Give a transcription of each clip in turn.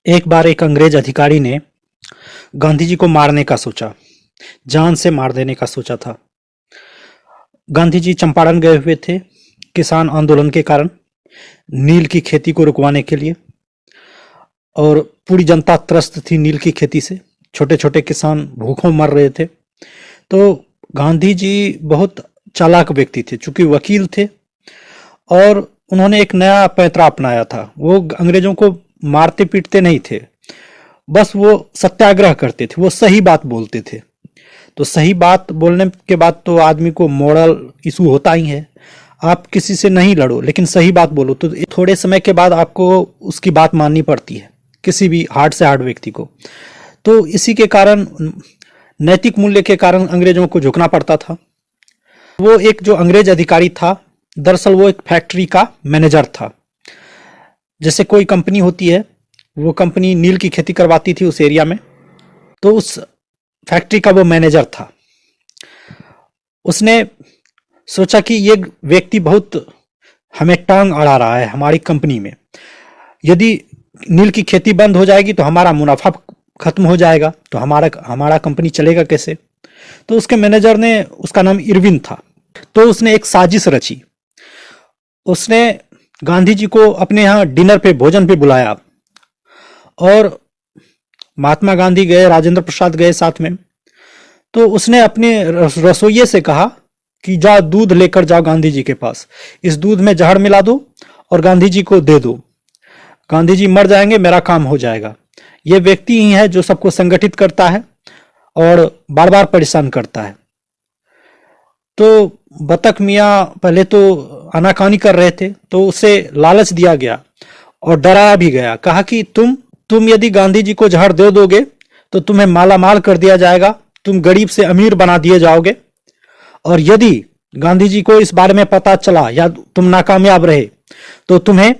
एक बार एक अंग्रेज अधिकारी ने गांधी जी को मारने का सोचा, जान से मार देने का सोचा था। गांधी जी चंपारण गए हुए थे किसान आंदोलन के कारण, नील की खेती को रुकवाने के लिए। और पूरी जनता त्रस्त थी नील की खेती से, छोटे छोटे किसान भूखों मर रहे थे। तो गांधी जी बहुत चालाक व्यक्ति थे, चूंकि वकील थे, और उन्होंने एक नया पैंतरा अपनाया था। वो अंग्रेजों को मारते पीटते नहीं थे, बस वो सत्याग्रह करते थे, वो सही बात बोलते थे। तो सही बात बोलने के बाद तो आदमी को मोरल इशू होता ही है। आप किसी से नहीं लड़ो, लेकिन सही बात बोलो, तो थोड़े समय के बाद आपको उसकी बात माननी पड़ती है, किसी भी हार्ड से हार्ड व्यक्ति को। तो इसी के कारण, नैतिक मूल्य के कारण अंग्रेजों को झुकना पड़ता था। वो एक जो अंग्रेज अधिकारी था, दरअसल वो एक फैक्ट्री का मैनेजर था। जैसे कोई कंपनी होती है, वो कंपनी नील की खेती करवाती थी उस एरिया में, तो उस फैक्ट्री का वो मैनेजर था। उसने सोचा कि ये व्यक्ति बहुत हमें टांग अड़ा रहा है हमारी कंपनी में। यदि नील की खेती बंद हो जाएगी तो हमारा मुनाफा खत्म हो जाएगा, तो हमारा कंपनी चलेगा कैसे। तो उसके मैनेजर ने, उसका नाम इरविन था, तो उसने एक साजिश रची। उसने गांधी जी को अपने यहाँ डिनर पे, भोजन पे बुलाया, और महात्मा गांधी गए, राजेंद्र प्रसाद गए साथ में। तो उसने अपने रसोइये से कहा कि जाओ दूध लेकर जाओ गांधी जी के पास, इस दूध में जहर मिला दो और गांधी जी को दे दो। गांधी जी मर जाएंगे, मेरा काम हो जाएगा। ये व्यक्ति ही है जो सबको संगठित करता है और बार बार परेशान करता है। तो बतख मियाँ पहले तो आनाकानी कर रहे थे, तो उसे लालच दिया गया और डराया भी गया। कहा कि तुम यदि गांधी जी को जहर दे दोगे तो तुम्हें माला माल कर दिया जाएगा, तुम गरीब से अमीर बना दिए जाओगे, और यदि गांधी जी को इस बारे में पता चला या तुम नाकामयाब रहे तो तुम्हें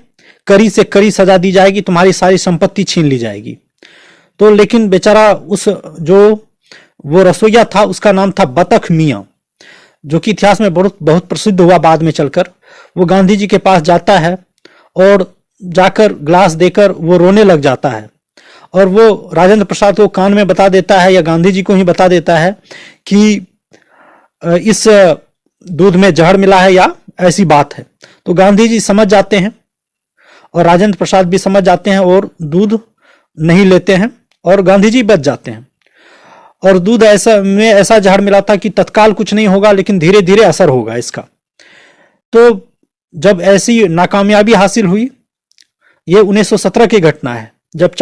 कड़ी से कड़ी सजा दी जाएगी, तुम्हारी सारी संपत्ति छीन ली जाएगी। तो लेकिन बेचारा उस जो वो रसोइया था, उसका नाम था बतख मियाँ, जो कि इतिहास में बहुत प्रसिद्ध हुआ बाद में चलकर। वो गांधी जी के पास जाता है और जाकर ग्लास देकर वो रोने लग जाता है, और वो राजेंद्र प्रसाद को कान में बता देता है, या गांधी जी को ही बता देता है कि इस दूध में जहर मिला है या ऐसी बात है। तो गांधी जी समझ जाते हैं और राजेंद्र प्रसाद भी समझ जाते हैं और दूध नहीं लेते हैं, और गांधी जी बच जाते हैं। और दूध ऐसा जहर मिला था कि तत्काल कुछ नहीं होगा, लेकिन धीरे धीरे असर होगा इसका। तो जब ऐसी नाकामयाबी हासिल हुई, ये 1917 की घटना है, जब